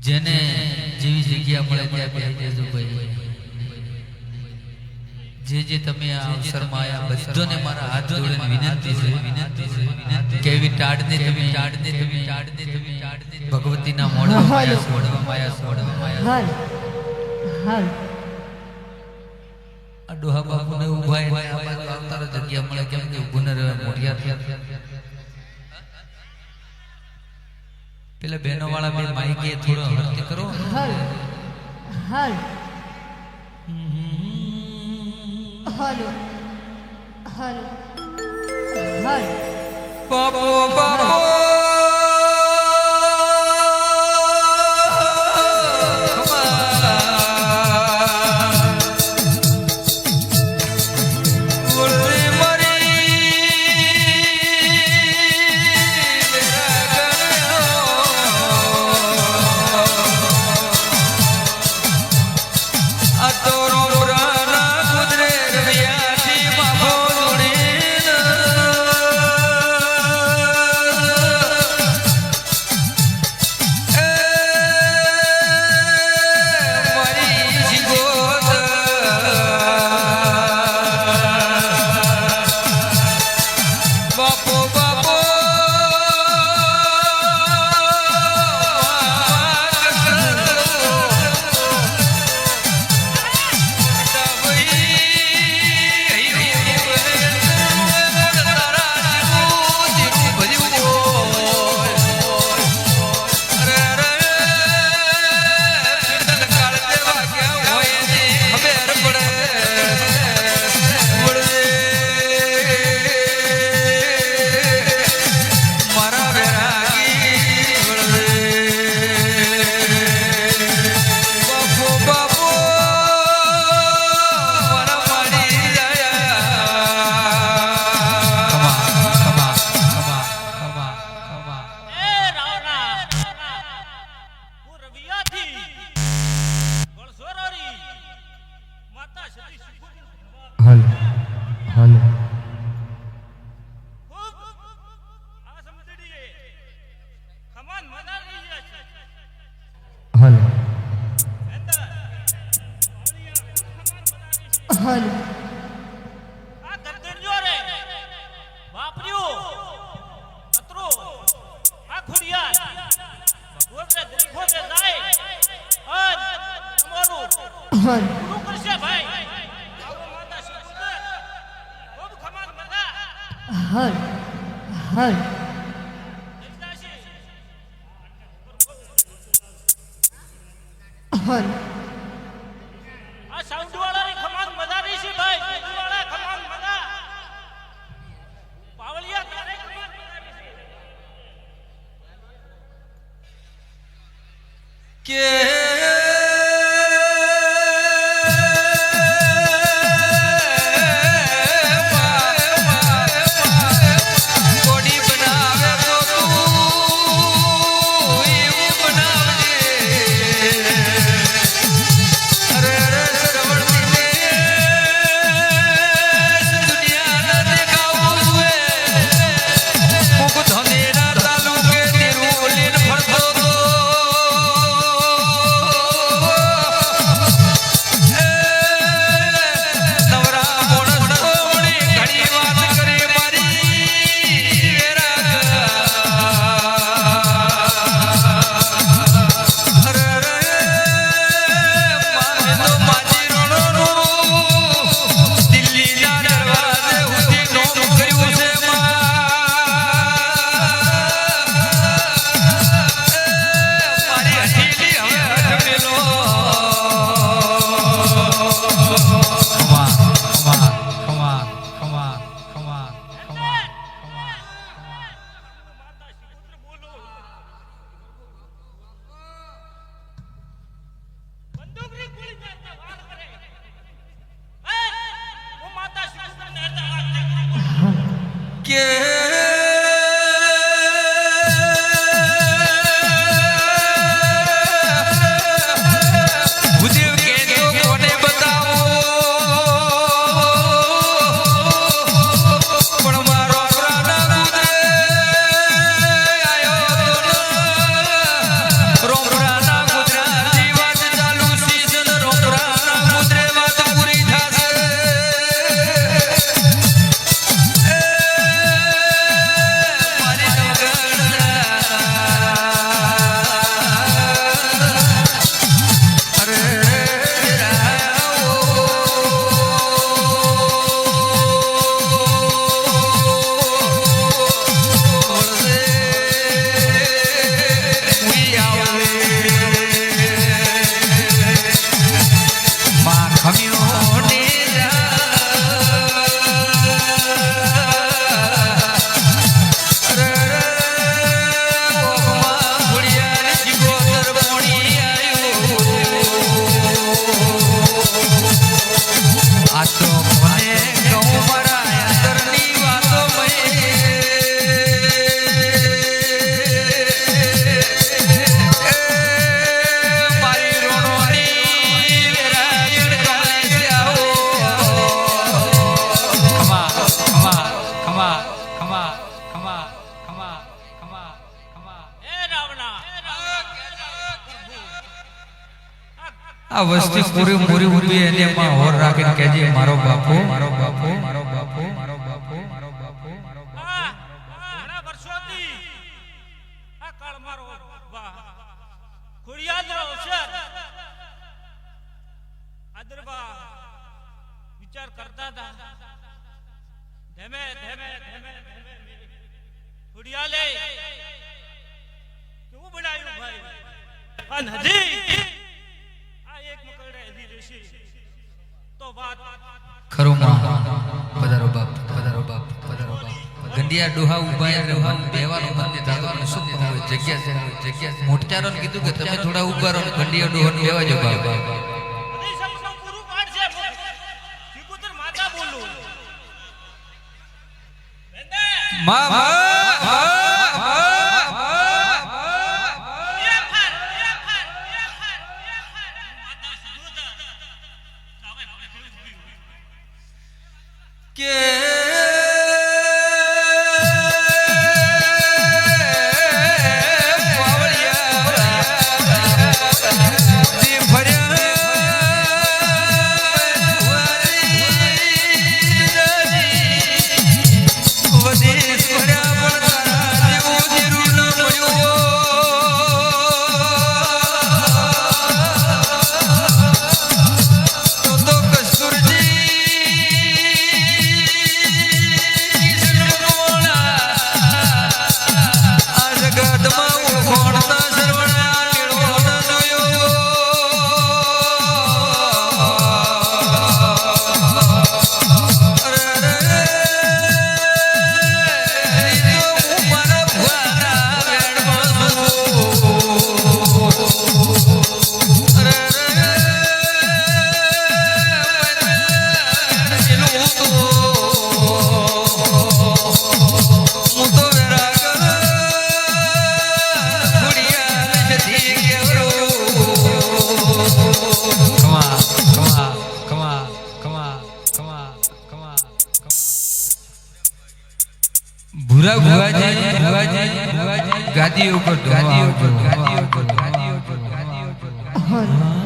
જેને જેવી જગ્યા મળે ત્યાં બેસી જજો ભાઈ. જે તમે આ અવસરમાં આયા બધાને મારા હાથ જોડીને વિનંતી છે કે એવી ટાળને તમે ભગવતીના મોઢામાં આયા હાલ આ ડોહા બાપુને ઊભા એને આવતાર જગ્યા મળે કેમ કે ઊભું ન રહે મોઢિયા થયા. પેલા બહેનો વાળા બે માઈકે થોડો હળતી કરો. હાલ હાલ હાલો હાલો હાલ બાપો બાપો હાલ આ ગદ્દરજો રે વાપર્યો અતરો આ ખુડિયા ભગવત રે દેખો કે જાય અન તમારું હાલ પૂરું કરશે ભાઈ આવો માતા સુંદર ખૂબ ખમાન મગા હાલ હાલ હાલ આ સાઉન્ડ વાળાની ખમાન મજા રહી છે ભાઈ સાઉન્ડ વાળા ખમાન મજા પાવળિયા તારે ખમાન મજા રહી છે કે ખમા ખમા ખમા ખમા એ રાવણા આ વસ્તી પૂરી પૂરી ઊભી એને માં હોર રાખીને કહેજે મારો બાપો મારો બાપો મારો બાપો મારો બાપો મારો બાપો મારો બાપો ઘણા વર્ષોથી આ કાળ મારો વાહ ખોડિયાદનો અવસર આદરવા વિચાર કરતા હતા ધીમે ધીમે ધીમે ધીમે ખોડિયાલે કેવું બનાવ્યું ભાઈ અને હજી આ એક મકરડે હજી રહેશે તો વાત ખરું માં પધારો બાપ પધારો બાપ પધારો બાપ ગંડિયા ડોહા ઉભા રહેવા બેવાનું બંને દાવાનું શું જગ્યા છે જગ્યા મોટચારોને કીધું કે તમે થોડા ઉભા રહો ગંડિયા ડોહાને બેવા જો બાપ બધી સમસમ પૂરું પાડશે શિકુતર માતા બોલું માં કે ભૂરા ભુવાજી ગાદી ઉપર ગાદી ઉપર ગાદી ઉપર ગાદી ઉપર ગાદી ઉપર હર